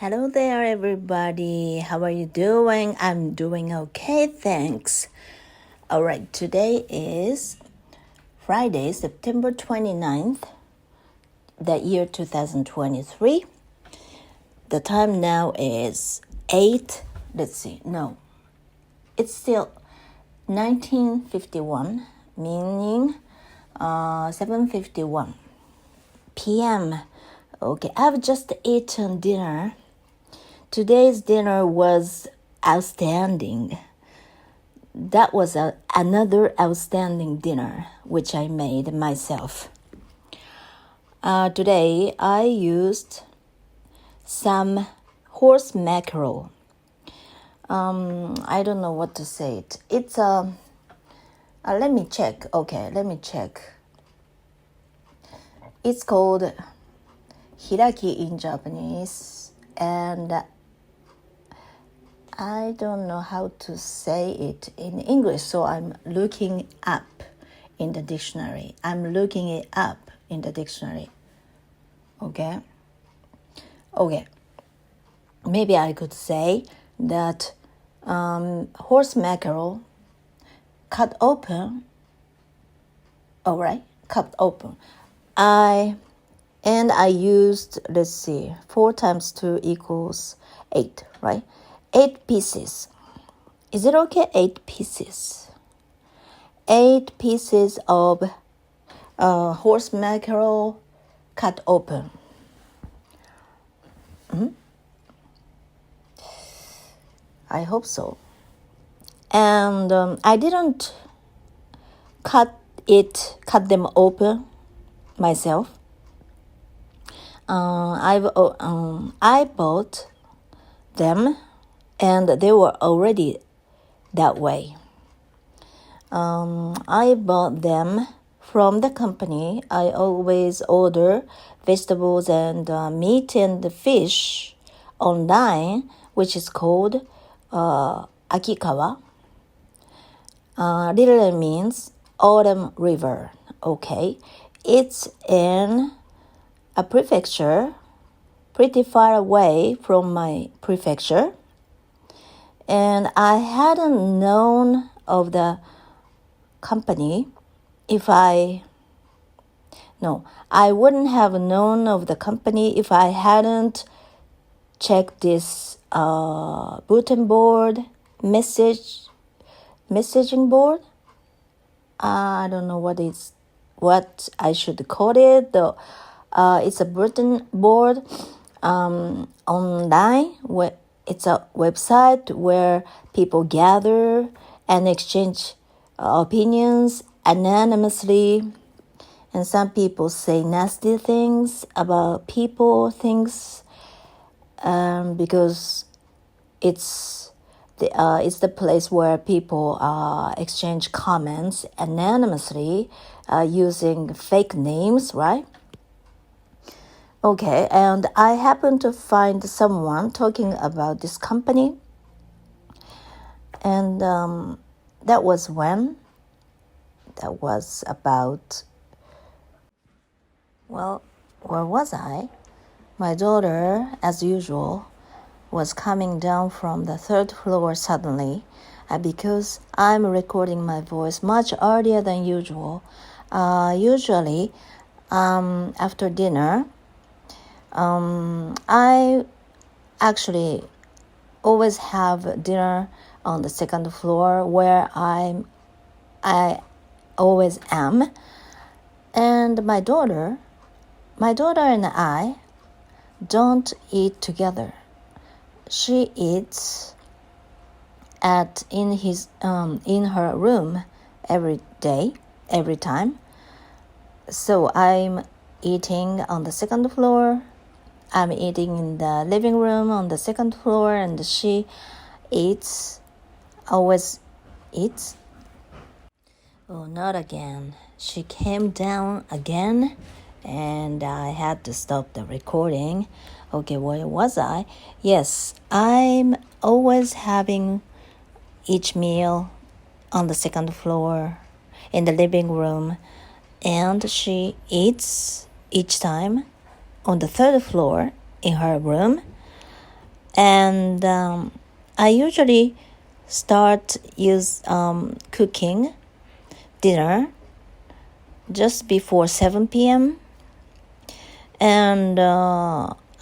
Hello there, everybody. How are you doing? I'm doing okay, thanks. All right, today is Friday, September 29th, the year 2023. The time now is 8, it's still 1951, meaning 7:51 p.m. Okay, I've just eaten dinner. Today's dinner was outstanding. That was another outstanding dinner, which I made myself. Today, I used some horse mackerel. I don't know what to say it. It's let me check. Okay, let me check. It's called hiraki in Japanese, and I don't know how to say it in English, so I'm looking up in the dictionary. Okay? Maybe I could say that horse mackerel cut open. Cut open. I used, 4 times 2 equals 8, right? 8 pieces. Is it okay? 8 pieces. 8 pieces of horse mackerel cut open. I hope so. And I didn't cut them open myself. I bought them, and they were already that way. I bought them from the company. I always order vegetables and meat and fish online, which is called Akikawa. Literally means autumn river. Okay, it's in a prefecture pretty far away from my prefecture, and I hadn't known of the company I wouldn't have known of the company if I hadn't checked this bulletin board, messaging board. I don't know what I should call it, though. It's a bulletin board online. It's a website where people gather and exchange opinions anonymously. And some people say nasty things about things, because it's the place where people exchange comments anonymously using fake names, right? Okay, and I happened to find someone talking about this company, and that was about, where was I? My daughter, as usual, was coming down from the 3rd floor suddenly, because I'm recording my voice much earlier than usual. Usually, after dinner, I actually always have dinner on the 2nd floor where I always am. And my daughter and I don't eat together. She eats in her room every time. So I'm eating on the 2nd floor. I'm eating in the living room on the 2nd floor, and she always eats. Oh, not again. She came down again, and I had to stop the recording. Okay, where was I? Yes, I'm always having each meal on the 2nd floor in the living room, and she eats each time on the 3rd floor in her room. And I usually start cooking dinner just before 7 p.m. And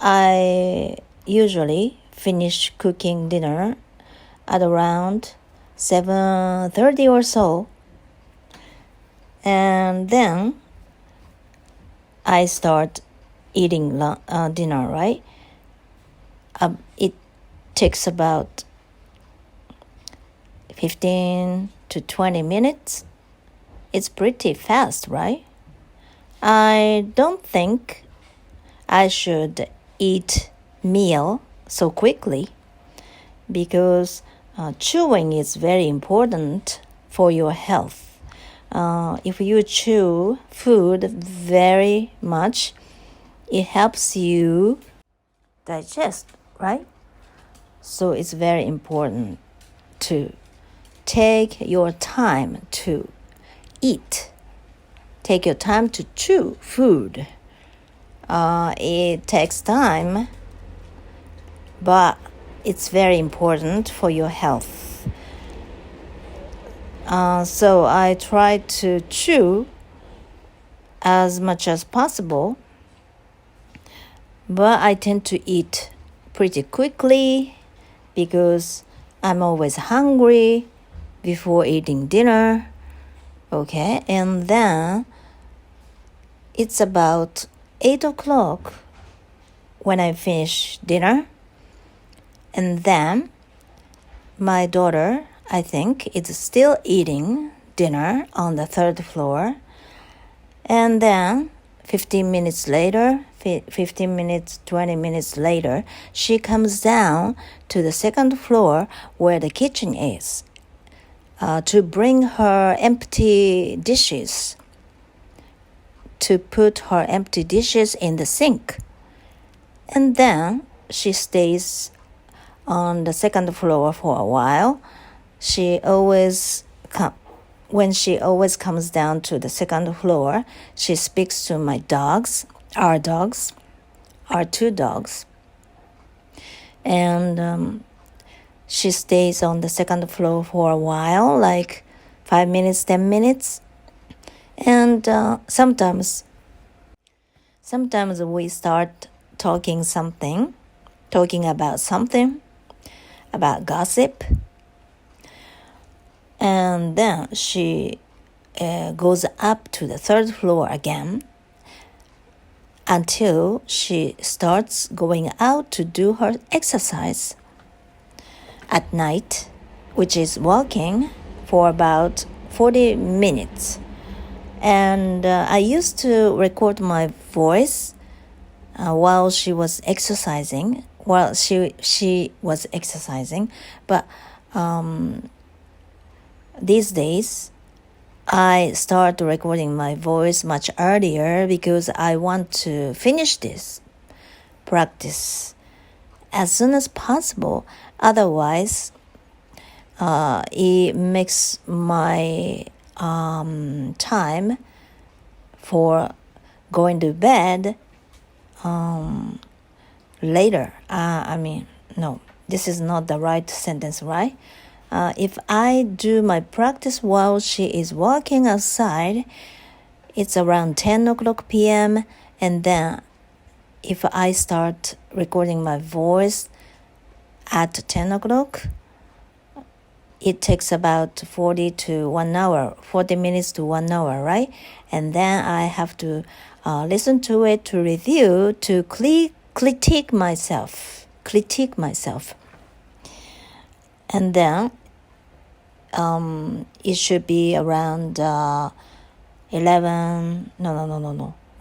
I usually finish cooking dinner at around 7:30 or so. And then I start eating dinner, right? It takes about 15 to 20 minutes. It's pretty fast, right? I don't think I should eat meal so quickly because chewing is very important for your health. If you chew food very much, it helps you digest, right? So it's very important to take your time to eat. Take your time to chew food. It takes time, but it's very important for your health. So I try to chew as much as possible, but I tend to eat pretty quickly because I'm always hungry before eating dinner. Okay, and then it's about 8 o'clock when I finish dinner. And then my daughter, I think, is still eating dinner on the third floor. And then 15 minutes later, 20 minutes later, she comes down to the second floor where the kitchen is to bring her empty dishes, to put her empty dishes in the sink. And then she stays on the second floor for a while. When she always comes down to the second floor, she speaks to my dogs, our two dogs. And she stays on the second floor for a while, like 5 minutes, 10 minutes. And sometimes we start talking about something, about gossip. And then she goes up to the third floor again until she starts going out to do her exercise at night, which is walking for about 40 minutes. And I used to record my voice while she was exercising, but these days, I start recording my voice much earlier because I want to finish this practice as soon as possible. Otherwise, it makes my time for going to bed later. No, this is not the right sentence, right? If I do my practice while she is walking outside, it's around 10 o'clock p.m. And then if I start recording my voice at 10 o'clock, it takes about 40 minutes to 1 hour, right? And then I have to listen to it, to review, to critique myself. And then it should be around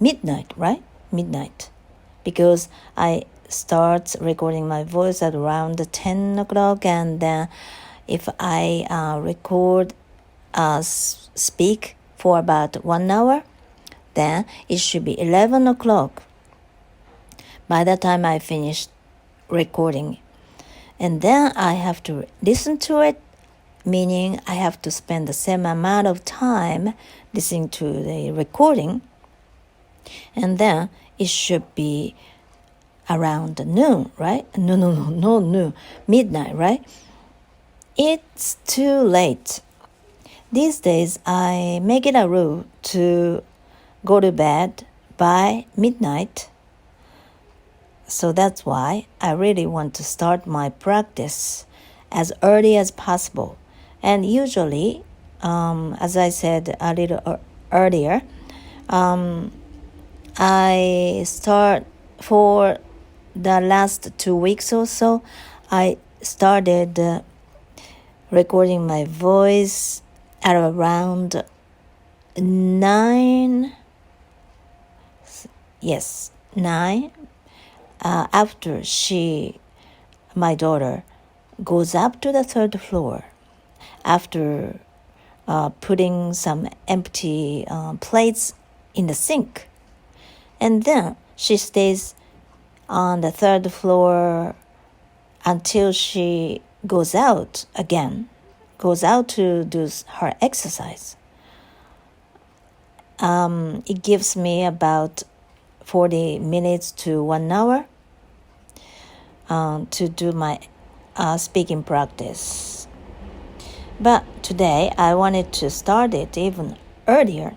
midnight, right? Midnight. Because I start recording my voice at around 10 o'clock, and then if I speak for about 1 hour, then it should be 11 o'clock by the time I finish recording. And then I have to listen to it, meaning I have to spend the same amount of time listening to the recording. And then it should be around noon, right? No, noon, midnight, right? It's too late. These days, I make it a rule to go to bed by midnight. So that's why I really want to start my practice as early as possible. And usually, as I said a little earlier, I start for the last 2 weeks or so, I started recording my voice at around 9. Yes, 9. After my daughter, goes up to the 3rd floor after putting some empty plates in the sink. And then she stays on the 3rd floor until she goes out to do her exercise. It gives me about 40 minutes to 1 hour to do my speaking practice. But today I wanted to start it even earlier.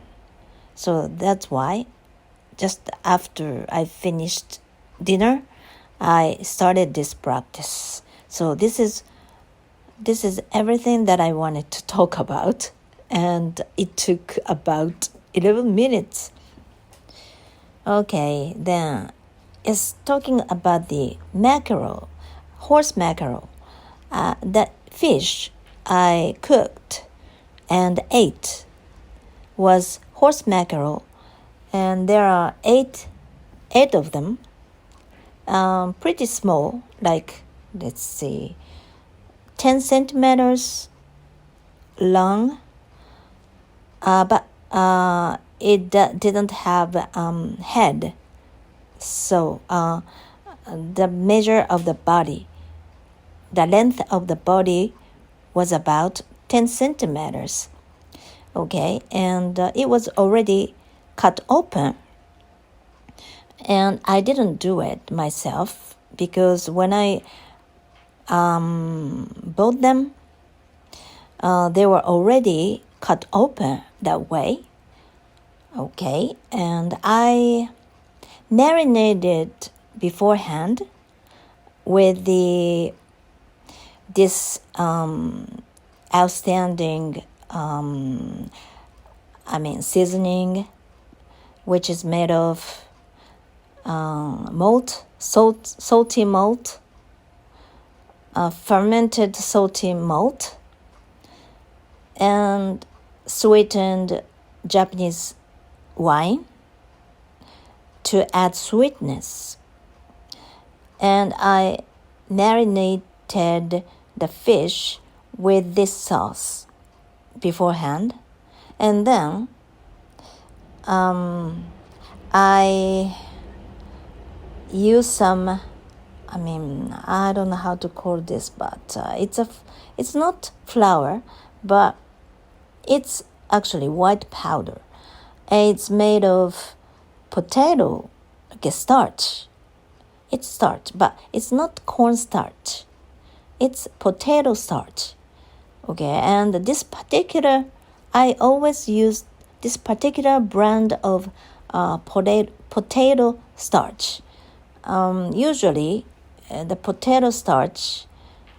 So that's why just after I finished dinner, I started this practice. So this is everything that I wanted to talk about, and it took about 11 minutes. Okay, then it's talking about the mackerel, horse mackerel. That fish I cooked and ate was horse mackerel, and there are eight of them. Pretty small, like, let's see, 10 centimeters long, but it didn't have head. So the measure of the body, the length of the body was about 10 centimeters. Okay, and it was already cut open. And I didn't do it myself because when I bought them, they were already cut open that way. Okay, and I marinated beforehand with this outstanding seasoning, which is made of salty malt, fermented salty malt, and sweetened Japanese wine to add sweetness. And I marinated the fish with this sauce beforehand, and then I use some, I don't know how to call this, but it's not flour, but it's actually white powder. It's made of potato, starch. It's starch, but it's not cornstarch. It's potato starch. Okay, and I always use this particular brand of potato starch. Usually, the potato starch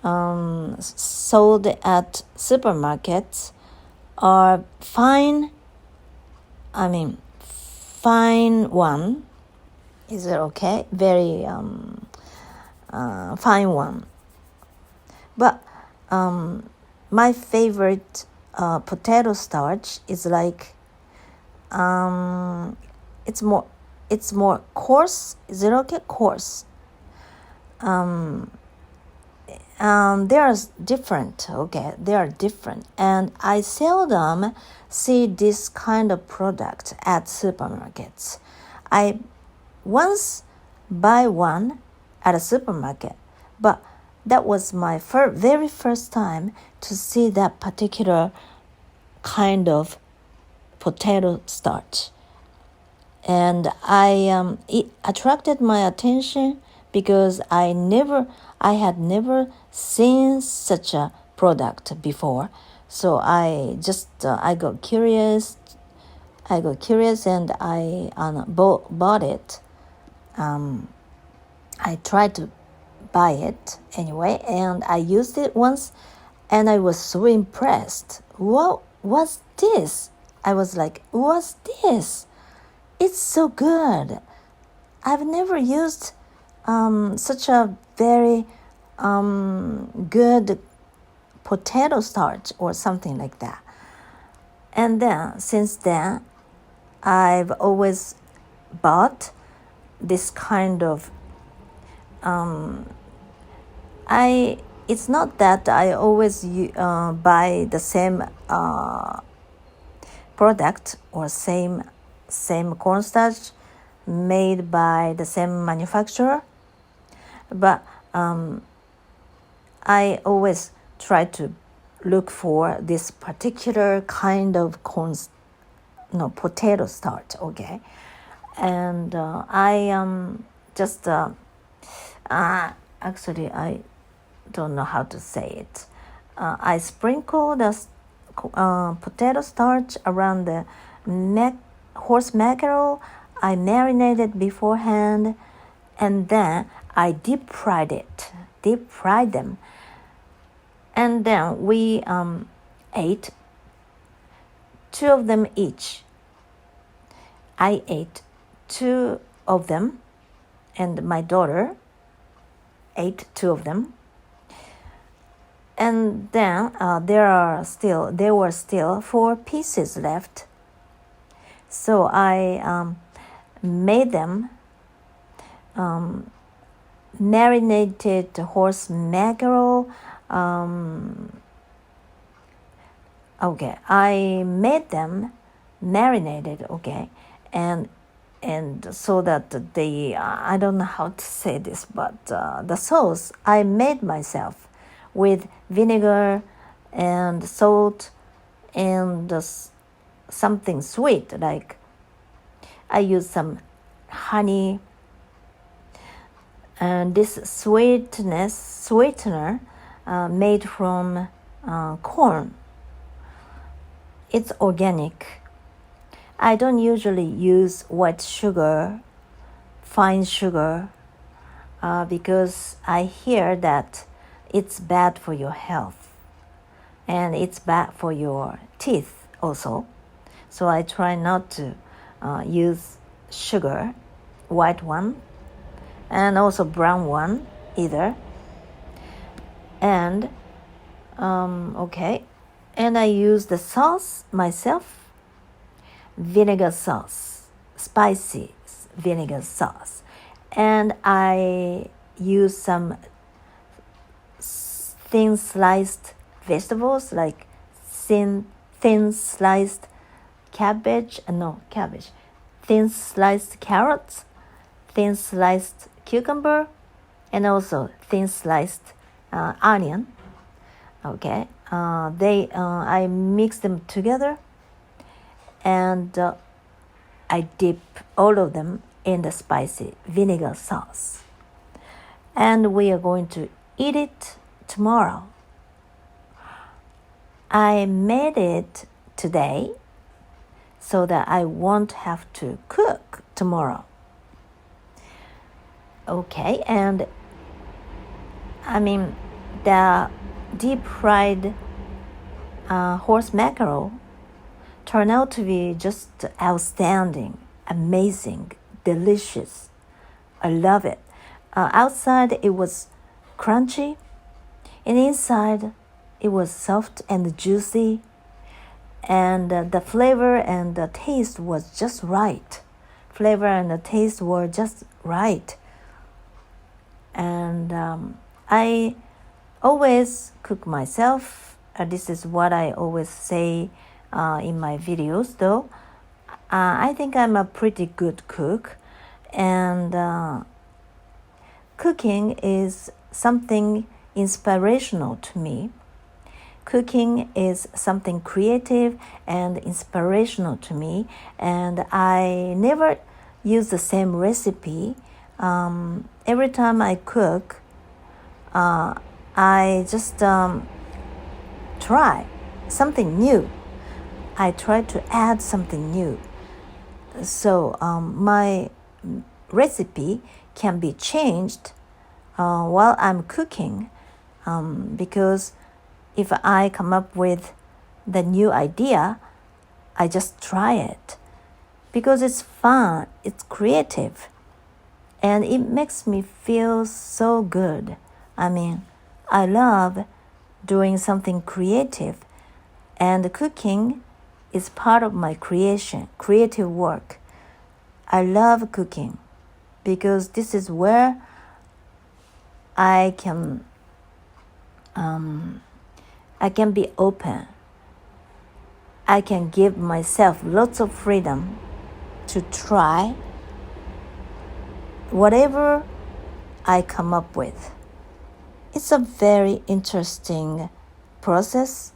sold at supermarkets are fine one. Is it okay? Very fine one. But my favorite potato starch is like it's more coarse. Is it okay? Coarse. They are different. Okay, they are different, and I seldom see this kind of product at supermarkets. I once buy one at a supermarket, but that was my very first time to see that particular kind of potato starch. And it attracted my attention because I had never seen such a product before. So I got curious. And I bought it. I tried to buy it anyway, and I used it once, and I was so impressed. What was this? I was like, what's this? It's so good. I've never used such a very good potato starch or something like that. And then, since then, I've always bought this kind of it's not that I always buy the same product or same cornstarch made by the same manufacturer, but I always try to look for this particular kind of potato starch, okay? And I just actually I don't know how to say it. I sprinkle the potato starch around the horse mackerel. I marinated beforehand, and then I deep fried them. And then we ate 2 of them each. I ate 2 of them, and my daughter ate 2 of them. And then there were still 4 pieces left. So I made them marinated horse mackerel. Okay, I made them marinated, okay, and so that I don't know how to say this, but the sauce I made myself with vinegar and salt and something sweet, like I used some honey, and this sweetener made from corn. It's organic. I don't usually use white sugar, fine sugar, because I hear that it's bad for your health and it's bad for your teeth also. So I try not to use sugar, white one, and also brown one either. And okay, and I use the sauce myself, vinegar sauce, spicy vinegar sauce, and I use some thin sliced vegetables, like thin sliced thin sliced carrots, thin sliced cucumber, and also thin sliced onion. Okay, I mix them together, and I dip all of them in the spicy vinegar sauce. And we are going to eat it tomorrow. I made it today so that I won't have to cook tomorrow. Okay, and I mean, the deep fried horse mackerel turned out to be just outstanding, amazing, delicious. I love it. Outside it was crunchy, and inside it was soft and juicy, and the flavor and the taste was just right. Flavor and the taste were just right. And I always cook myself. This is what I always say in my videos, though. I think I'm a pretty good cook, and cooking is something inspirational to me. Cooking is something creative and inspirational to me, and I never use the same recipe every time I cook, I just try something new. I try to add something new. So my recipe can be changed while I'm cooking, because if I come up with the new idea, I just try it because it's fun, it's creative, and it makes me feel so good. I mean, I love doing something creative, and cooking is part of my creative work. I love cooking because this is where I can be open. I can give myself lots of freedom to try whatever I come up with. It's a very interesting process.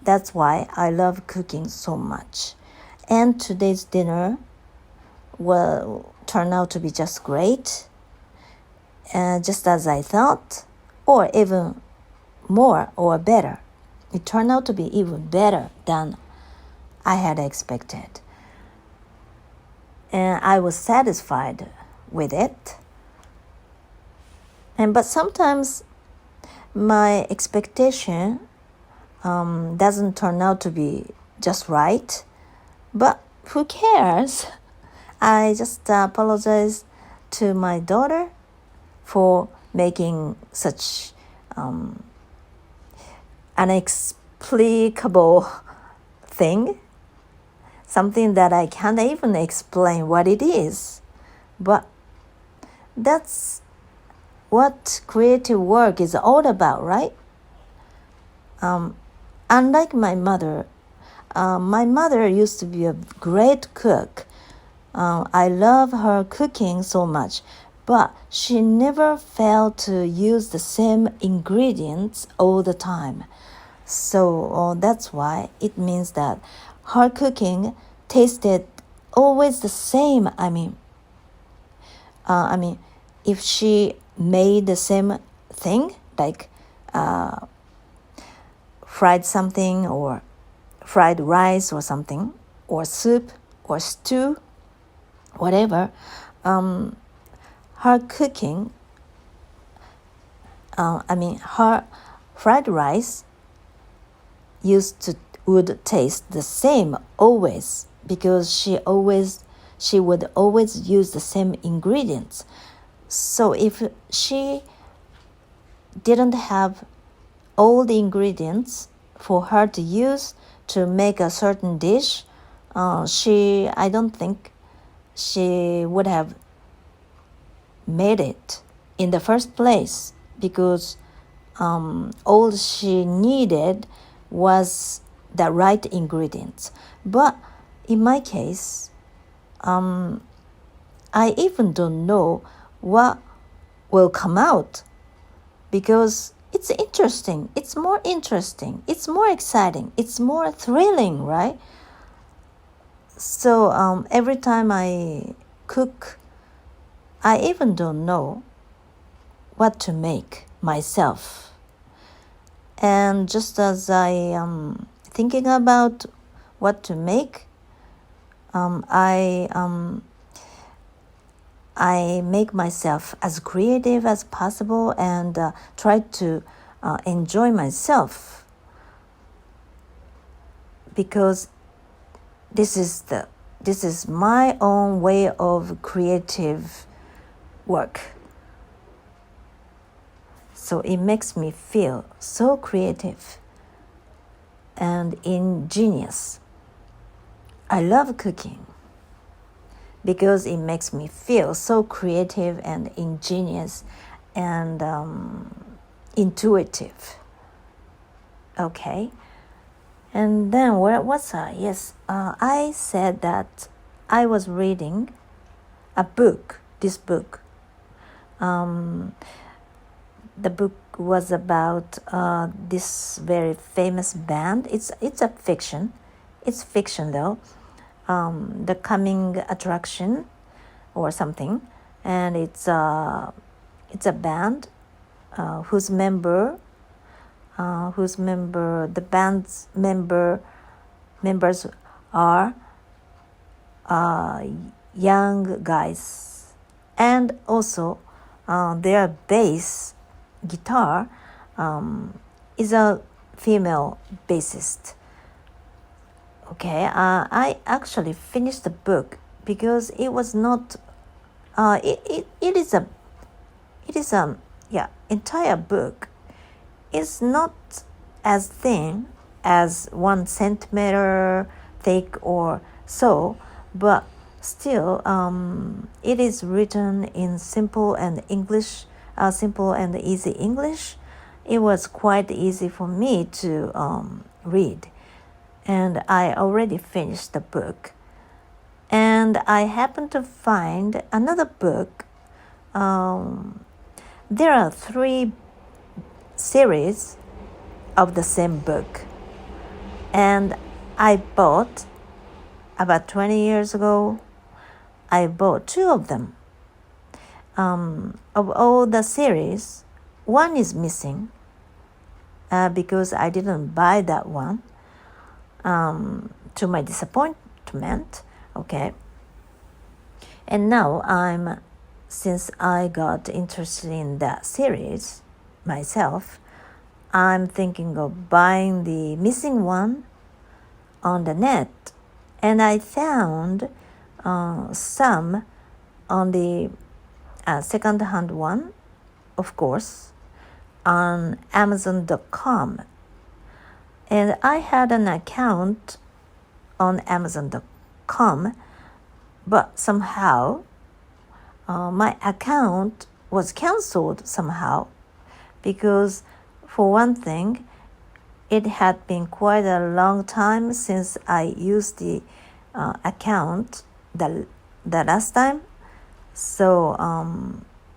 That's why I love cooking so much. And today's dinner will turn out to be just great, just as I thought, or even more or better. It turned out to be even better than I had expected. And I was satisfied with it. But sometimes my expectation doesn't turn out to be just right. But who cares? I just apologize to my daughter for making such inexplicable thing, something that I can't even explain what it is. But that's what creative work is all about, right? Unlike my mother used to be a great cook. I love her cooking so much, but she never failed to use the same ingredients all the time. So that's why it means that her cooking tasted always the same. I mean, if she made the same thing, like fried something or fried rice or something, or soup or stew, whatever, her cooking, her fried rice would taste the same always, because she would always use the same ingredients. So if she didn't have all the ingredients for her to use to make a certain dish, I don't think she would have made it in the first place, because all she needed was the right ingredients. But in my case, I even don't know what will come out, because it's interesting, it's more exciting, it's more thrilling, right? So every time I cook, I even don't know what to make myself. And just as I am thinking about what to make, I make myself as creative as possible and try to enjoy myself, because this is my own way of creative work. So it makes me feel so creative and ingenious. I love cooking because it makes me feel so creative and ingenious and intuitive. Okay. And then where was I? Yes, I said that I was reading this book. The book was about this very famous band. It's a fiction. It's fiction though. The Coming Attraction or something. and it's a band whose band's members are young guys, and also their bass guitar is a female bassist. Okay, I actually finished the book because it was not. It is a entire book. It's not as thin as 1 centimeter thick or so, but still, it is written in simple and easy English. It was quite easy for me to read, and I already finished the book. And I happened to find another book. There are 3 series of the same book, and I bought about 20 years ago. I bought 2 of them. Of all the series, 1 is missing because I didn't buy that one, to my disappointment. Okay, and now since I got interested in that series myself, I'm thinking of buying the missing one on the net, and I found some on the second-hand one, of course, on Amazon.com. And I had an account on Amazon.com, but somehow my account was canceled somehow, because for one thing, it had been quite a long time since I used the account the last time. So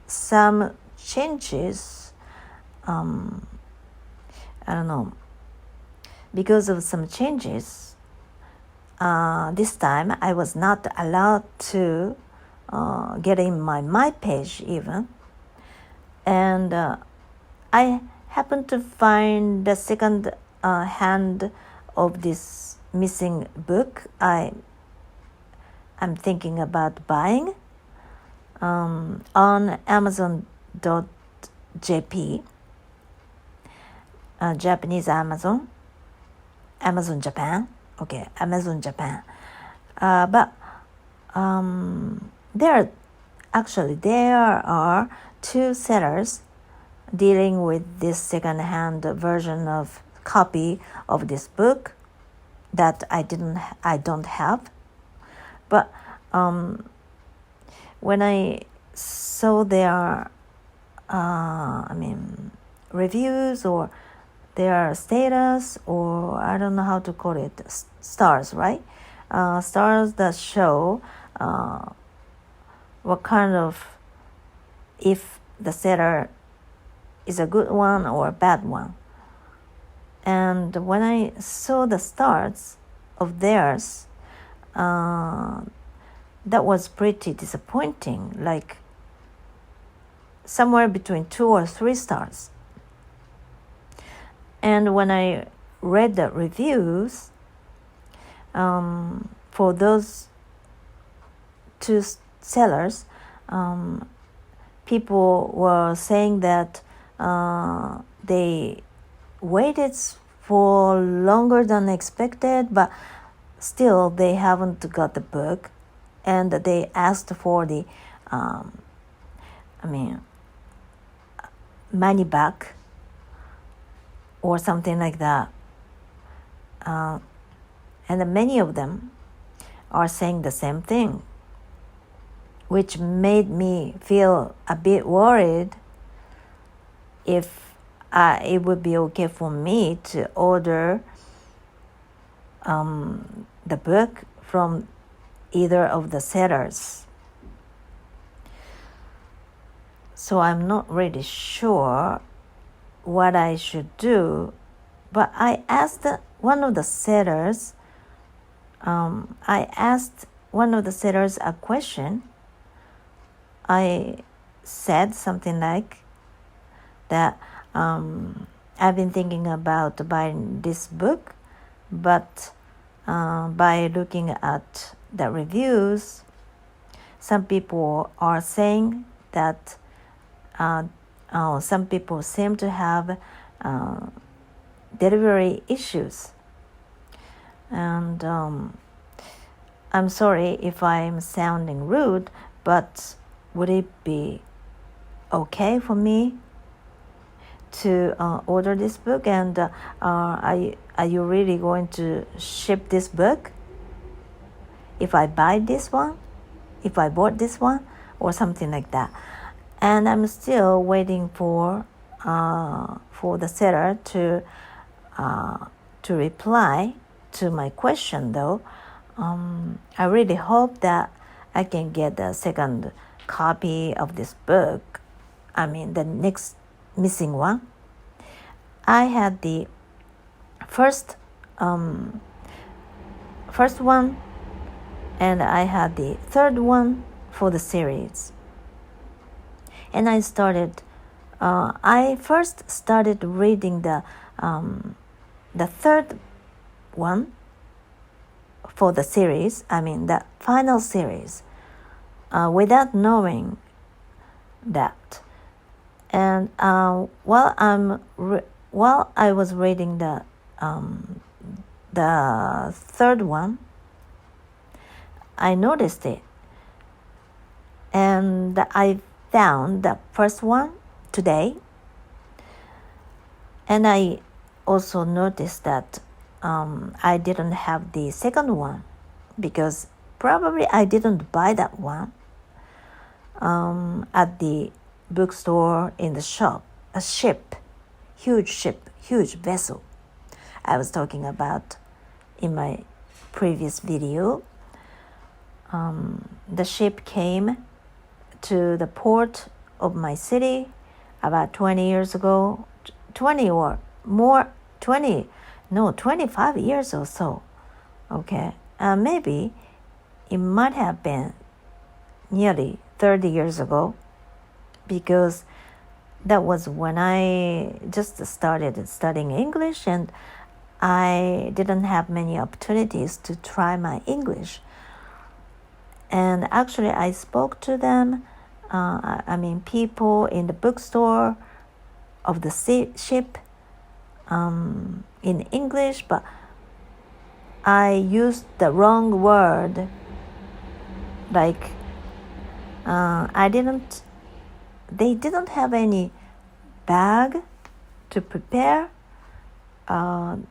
some changes, I don't know, because of some changes, this time I was not allowed to get in my page even. And I happened to find the second hand of this missing book I'm thinking about buying on Amazon.jp, Japanese Amazon Japan. Okay, Amazon Japan. But there are 2 sellers dealing with this second-hand version of copy of this book that I don't have. But when I saw their reviews or their status, or I don't know how to call it, stars, right? Stars that show what kind of, if the seller is a good one or a bad one. And when I saw the stars of theirs, that was pretty disappointing, like somewhere between 2 or 3 stars. And when I read the reviews for those 2 sellers, people were saying that they waited for longer than expected, but still they haven't got the book, and they asked for the money back or something like that. And many of them are saying the same thing, which made me feel a bit worried if it would be okay for me to order the book from either of the sellers. So I'm not really sure what I should do, but I asked one of the sellers a question I said something like that I've been thinking about buying this book, but by looking at the reviews, some people are saying that some people seem to have delivery issues. And I'm sorry if I'm sounding rude, but would it be okay for me to order this book? And are you really going to ship this book if I buy this one, if I bought this one, or something like that? And I'm still waiting for the seller to reply to my question, though. I really hope that I can get the second copy of this book. I mean, the next missing one. I had the first one, and I had the third one for the series. And I first started reading the third one for the series, I mean the final series, without knowing that. And while I was reading the third one, I noticed it, and I found the first one today, and I also noticed that I didn't have the second one, because probably I didn't buy that one at the bookstore in the shop. A huge vessel I was talking about in my previous video. The ship came to the port of my city about 20 years ago, 25 years or so. Okay, maybe it might have been nearly 30 years ago, because that was when I just started studying English, and I didn't have many opportunities to try my English. And actually, I spoke to them, people in the bookstore of the ship in English, but I used the wrong word. Like, they didn't have any bag to prepare.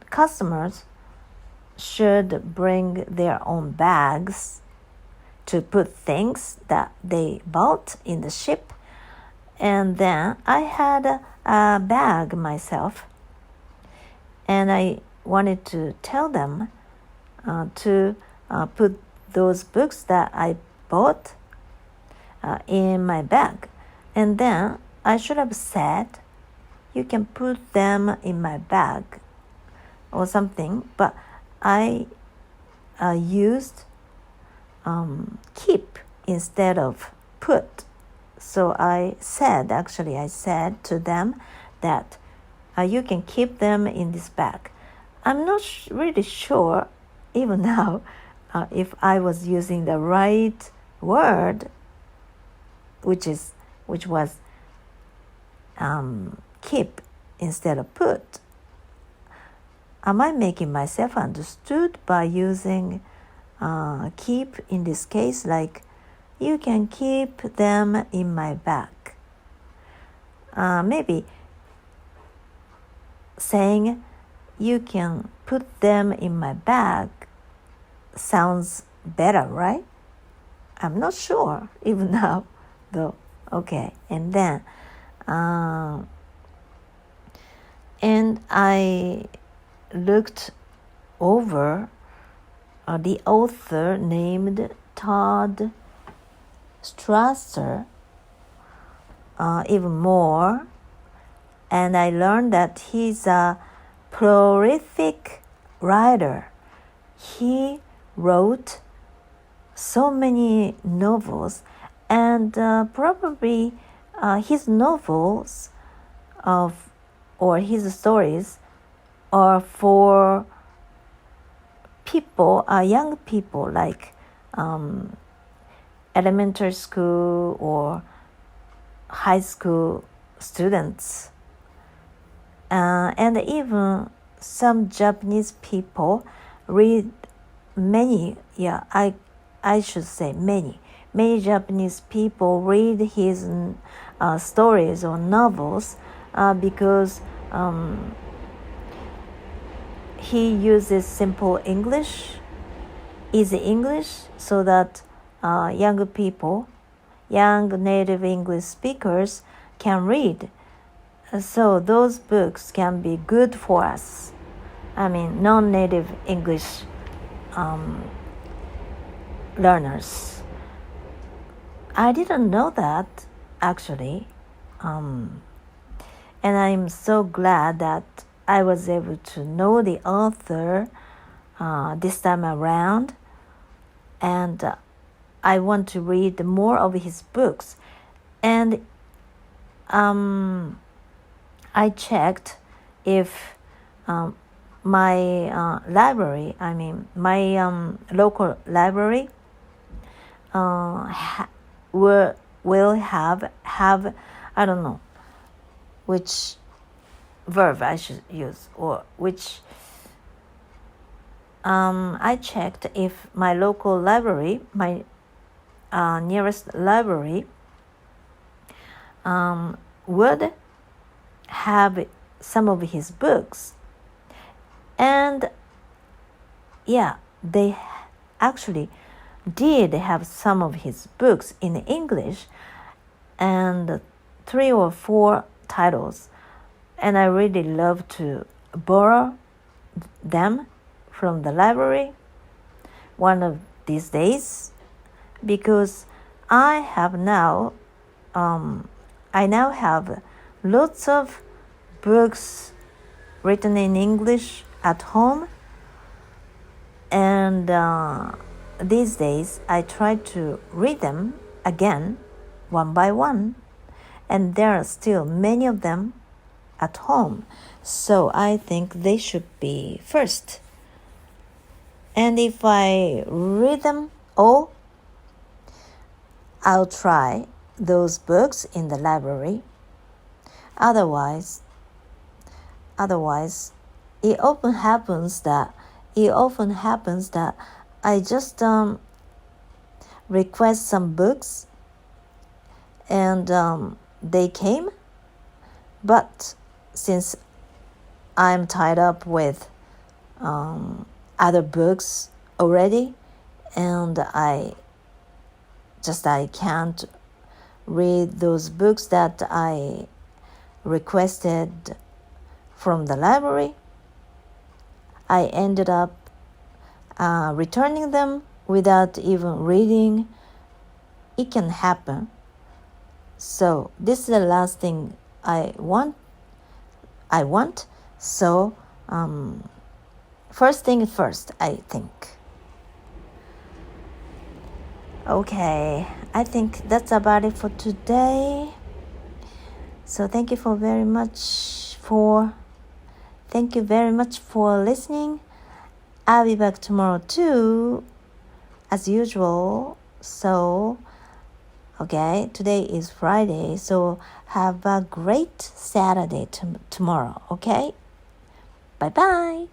Customers should bring their own bags to put things that they bought in the ship. And then I had a bag myself, and I wanted to tell them to put those books that I bought in my bag. And then I should have said, you can put them in my bag or something, but I used keep instead of put. So I said to them that you can keep them in this bag. I'm not really sure even now if I was using the right word, which was keep instead of put. Am I making myself understood by using keep in this case, like you can keep them in my bag? Maybe saying you can put them in my bag sounds better, right? I'm not sure even now, though. Okay, and then and I looked over the author named Todd Strasser even more, and I learned that he's a prolific writer. He wrote so many novels, And probably his novels or his stories are for people, young people, like elementary school or high school students. And even some Japanese people read many Japanese people read his stories or novels because he uses simple English, easy English, so that young native English speakers can read. So those books can be good for us. I mean, non-native English learners. I didn't know that, actually. And I'm so glad that I was able to know the author this time around. And I want to read more of his books. And I checked if my library, my local library will have I don't know which verb I should use, or which I checked if my local library, my nearest library would have some of his books. And yeah, they actually did have some of his books in English, and 3 or 4 titles. And I really love to borrow them from the library one of these days, because I now have lots of books written in English at home, and these days I try to read them again one by one, and there are still many of them at home, so I think they should be first. And if I read them all, I'll try those books in the library. Otherwise, it often happens that I just request some books, and they came, but since I'm tied up with other books already, and I can't read those books that I requested from the library, I ended up returning them without even reading. It can happen. So this is the last thing I want. So first thing first, I think. Okay, I think that's about it for today. So thank you very much for listening. I'll be back tomorrow too, as usual. So, okay, today is Friday, so have a great Saturday tomorrow, okay? Bye-bye.